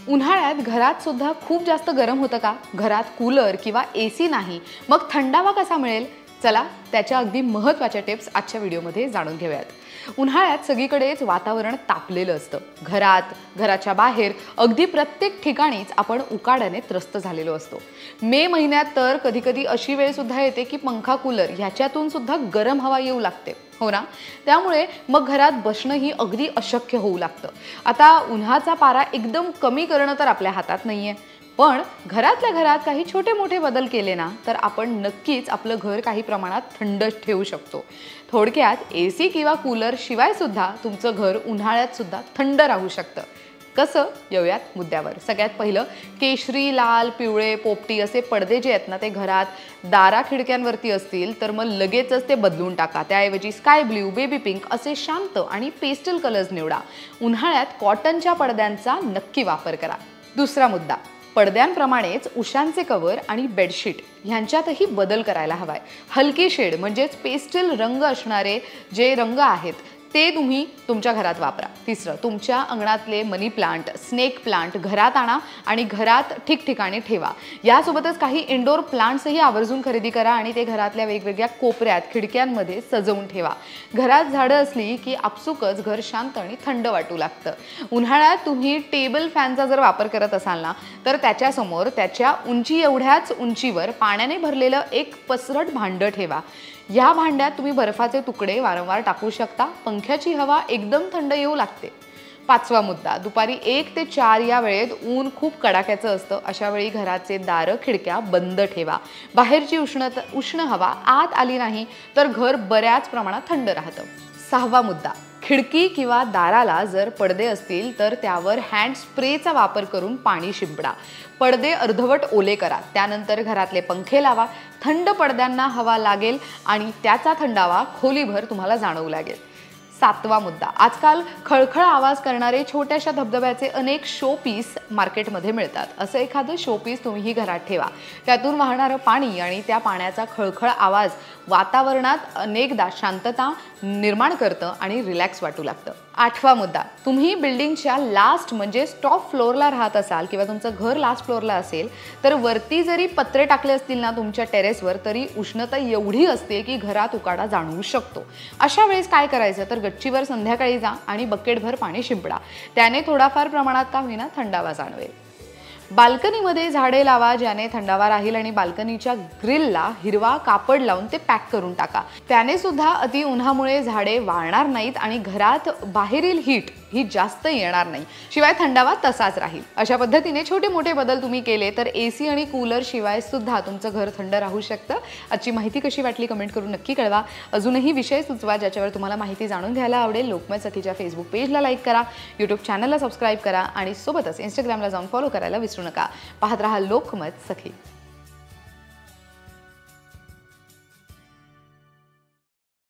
उन्हाळ्यात घरात सुद्धा खूप जास्त गरम होतं का? घरात कूलर किंवा एसी नाही, मग थंडावा कसा मिळेल? चला त्याच्या अगदी महत्त्वाच्या टिप्स आजच्या व्हिडिओमध्ये जाणून घेऊयात. उन्हाळ्यात सगळीकडेच वातावरण तापलेलं असतं. घरात, घराच्या बाहेर, अगदी प्रत्येक ठिकाणीच आपण उकाड्याने त्रस्त झालेलो असतो. मे महिन्यात तर कधी-कधी अशी वेळ सुद्धा येते की पंखा, कूलर ह्याच्यातून सुद्धा गरम हवा येऊ लागते. हो ना? त्यामुळे मग घरात बसणंही अगदी अशक्य होऊ लागतं. आता उन्हाचा पारा एकदम कमी करणं तर आपल्या हातात नाहीये. पण घरातल्या घरात काही छोटे-मोठे बदल केले ना, तर आपण नक्कीच आपलं घर काही प्रमाणात थंड ठेवू शकतो. थोडक्यात एसी किंवा कूलर शिवाय सुद्धा तुमचं घर उन्हाळ्यात सुद्धा थंड राहू शकतं. कसं? येऊयात मुद्द्यावर. सगळ्यात पहिलं, केशरी, लाल, पिवळे, पोपटी असे पडदे जे आहेत ना, ते घरात दारा खिडक्यांवरती असतील तर मग लगेचच ते बदलून टाका. त्याऐवजी स्काय ब्ल्यू, बेबी पिंक असे शांत आणि पेस्टल कलर्स निवडा. उन्हाळ्यात कॉटनच्या पडद्यांचा नक्की वापर करा. दुसरा मुद्दा, पडद्यांप्रमाणेच उशांचे कवर आणि बेडशीट ह्यांच्यातही बदल करायला हवाय. हलकी शेड म्हणजेच पेस्टल रंग असणारे जे रंग आहेत ते तुम्ही तुमच्या घरात वापरा. तिसरं, तुमच्या अंगणातले मनी प्लांट, स्नेक प्लांट घरात आणा आणि घरात ठिकठिकाणी ठेवा. यासोबतच काही इंडोर प्लांट्सही आवर्जून खरेदी करा आणि ते घरातल्या वेगवेगळ्या कोपऱ्यात, खिडक्यांमध्ये सजवून ठेवा. घरात झाडं असली की आपसुकच घर शांत आणि थंड वाटू लागतं. उन्हाळ्यात तुम्ही टेबल फॅनचा जर वापर करत असाल ना, तर त्याच्यासमोर त्याच्या उंची एवढ्याच उंचीवर पाण्याने भरलेलं एक पसरट भांडं ठेवा. या भांड्यात तुम्ही बर्फाचे तुकडे वारंवार टाकू शकता. पंख्याची हवा एकदम थंड येऊ लागते. पाचवा मुद्दा, दुपारी 1 ते 4 या वेळेत ऊन खूप कडाक्याचं असतं. अशा वेळी घराचे दारं, खिडक्या बंद ठेवा. बाहेरची उष्ण हवा आत आली नाही तर घर बऱ्याच प्रमाणात थंड राहतं. सहावा मुद्दा, खिडकी किंवा दाराला जर पडदे असतील तर त्यावर हँड स्प्रेचा वापर करून पाणी शिंपडा. पडदे अर्धवट ओले करा. त्यानंतर घरातले पंखे लावा. थंड पडद्यांना हवा लागेल आणि त्याचा थंडावा खोलीभर तुम्हाला जाणवू लागेल. सातवा मुद्दा, आजकाल खळखळ आवाज करणारे छोट्याशा धबधब्याचे अनेक शो पीस मार्केटमध्ये मिळतात. असं एखादं शो पीस तुम्हीही घरात ठेवा. त्यातून वाहणारं पाणी आणि त्या पाण्याचा खळखळ आवाज वातावरणात अनेकदा शांतता निर्माण करतं आणि रिलॅक्स वाटू लागतं. आठवा मुद्दा, तुम्ही बिल्डिंगच्या लास्ट म्हणजे टॉप फ्लोअरला राहत असाल किंवा तुमचं घर लास्ट फ्लोअरला असेल तर वरती जरी पत्रे टाकले असतील ना तुमच्या टेरेसवर, तरी उष्णता एवढी असते की घरात उकाडा जाणवू शकतो. अशा वेळेस काय करायचं तर गच्चीवर संध्याकाळी जा आणि बकेटभर पाणी शिंपडा. त्याने थोडाफार प्रमाणात का होईना थंडावा जाणवेल. बाल्कनीमध्ये झाडे लावा ज्याने थंडावा राहील आणि बाल्कनीच्या ग्रिलला हिरवा कापड लावून ते पॅक करून टाका. त्याने सुद्धा अति उन्हामुळे झाडे वाळणार नाहीत आणि घरात बाहेरील हीट ही जास्त येणार नाही. शिवाय थंडावा तसाच राहील. अशा पद्धतीने छोटे मोठे बदल तुम्ही केले तर एसी आणि कूलर शिवाय सुद्धा तुमचं घर थंड राहू शकतं. आजची माहिती कशी वाटली कमेंट करून नक्की कळवा. अजूनही विषय सुचवा ज्याच्यावर तुम्हाला माहिती जाणून घ्यायला आवडेल. लोकमत सखीच्या फेसबुक पेजला लाईक करा, यूट्यूब चॅनलला सबस्क्राईब करा आणि सोबतच इंस्टाग्रामला जाऊन फॉलो करायला विसरू नका. पाहत रहा लोकमत सखी.